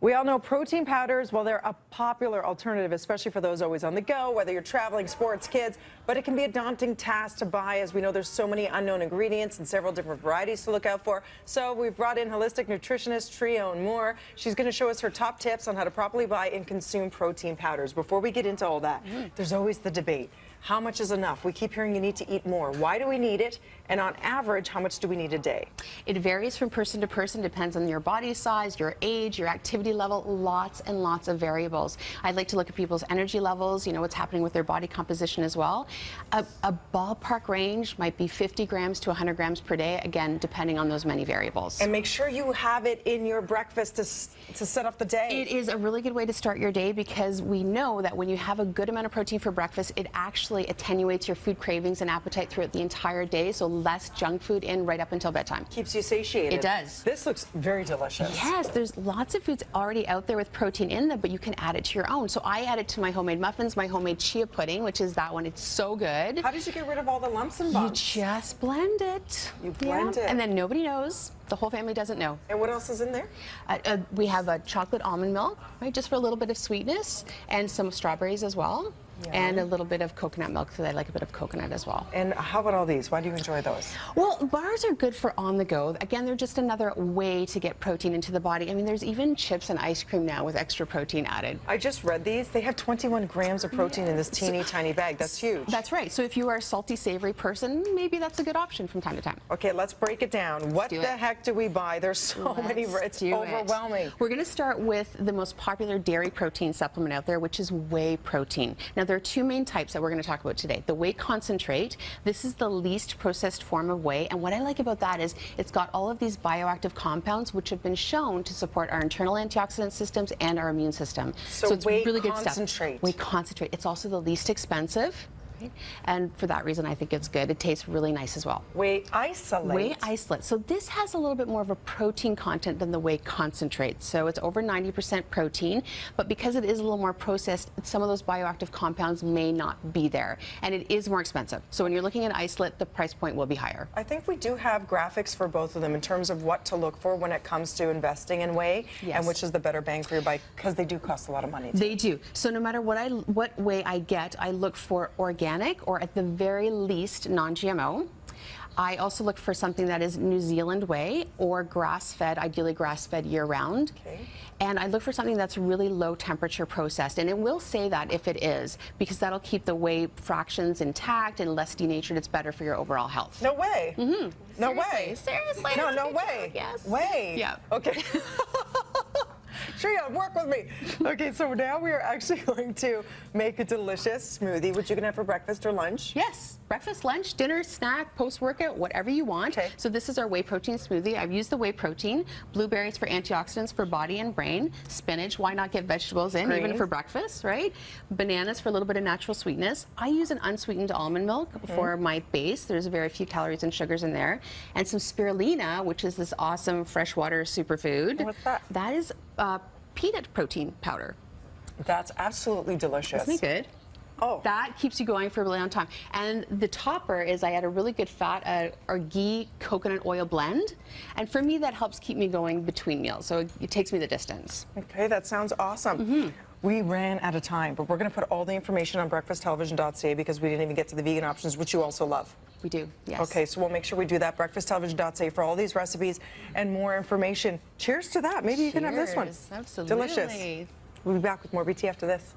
We all know protein powders, well, they're a popular alternative, especially for those always on the go, whether you're traveling, sports, kids, but it can be a daunting task to buy, as we know there's so many unknown ingredients and several different varieties to look out for. So we've brought in holistic nutritionist Trionne Moore. She's going to show us her top tips on how to properly buy and consume protein powders. Before we get into all that, there's always the debate. How much is enough? We keep hearing you need to eat more. Why do we need it? And on average, how much do we need a day? It varies from person to person, depends on your body size, your age, your activity level, lots and lots of variables. I'd like to look at people's energy levels, you know, what's happening with their body composition as well. A ballpark range might be 50 grams to 100 grams per day, again, depending on those many variables. And make sure you have it in your breakfast to set up the day. It is a really good way to start your day because we know that when you have a good amount of protein for breakfast, it actually attenuates your food cravings and appetite throughout the entire day, so less junk food in right up until bedtime. Keeps you satiated. It does. This looks very delicious. Yes, there's lots of foods already out there with protein in them, but you can add it to your own. So I add it to my homemade muffins, my homemade chia pudding, which is that one. It's so good. How did you get rid of all the lumps and bumps? You just blend it. You blend it. And then nobody knows. The whole family doesn't know. And what else is in there? We have a chocolate almond milk, right, just for a little bit of sweetness, and some strawberries as well. Yeah. And a little bit of coconut milk, because I like a bit of coconut as well. And how about all these? Why do you enjoy those? Well, bars are good for on the go. Again, they're just another way to get protein into the body. I mean, there's even chips and ice cream now with extra protein added. I just read these. They have 21 grams of protein in this teeny tiny bag. That's huge. That's right. So if you are a salty, savory person, maybe that's a good option from time to time. Okay, let's break it down. What the heck do we buy? There's so many. It's overwhelming. We're going to start with the most popular dairy protein supplement out there, which is whey protein. Now, there are two main types that we're going to talk about today. The whey concentrate. This is the least processed form of whey, and what I like about that is it's got all of these bioactive compounds which have been shown to support our internal antioxidant systems and our immune system. So it's whey really good concentrate. stuff. Whey concentrate. It's also the least expensive. And for that reason, I think it's good. It tastes really nice as well. Whey isolate. Whey isolate. So this has a little bit more of a protein content than the whey concentrate. So it's over 90% protein, but because it is a little more processed, some of those bioactive compounds may not be there. And it is more expensive. So when you're looking at isolate, the price point will be higher. I think we do have graphics for both of them in terms of what to look for when it comes to investing in whey, and which is the better bang for your buck, because they do cost a lot of money too. They do. So no matter what whey I get, I look for organic, or at the very least non-GMO. I also look for something that is New Zealand whey or grass-fed, ideally grass-fed year-round. Okay. And I look for something that's really low temperature processed, and it will say that if it is, because that'll keep the whey fractions intact and less denatured. It's better for your overall health. No way. Mm-hmm. No way. Seriously. No way. Yes. Way. Yeah. Okay. Trionne, work with me. Okay, so now we are actually going to make a delicious smoothie, which you can have for breakfast or lunch. Yes, breakfast, lunch, dinner, snack, post-workout, whatever you want. Okay. So this is our whey protein smoothie. I've used the whey protein, blueberries for antioxidants for body and brain, spinach, why not get vegetables in, even for breakfast, right? Bananas for a little bit of natural sweetness. I use an unsweetened almond milk for my base. There's very few calories and sugars in there. And some spirulina, which is this awesome freshwater superfood. What's that? That is peanut protein powder. That's absolutely delicious. Isn't it good? Oh. That keeps you going for a really long time. And the topper is I add a really good fat or ghee coconut oil blend. And for me, that helps keep me going between meals. So it takes me the distance. Okay, that sounds awesome. We ran out of time, but we're going to put all the information on breakfasttelevision.ca because we didn't even get to the vegan options, which you also love. We do, yes. Okay, so we'll make sure we do that. Breakfasttelevision.ca for all these recipes and more information. Cheers to that. Maybe you can have this one. Absolutely. Delicious. We'll be back with more BT after this.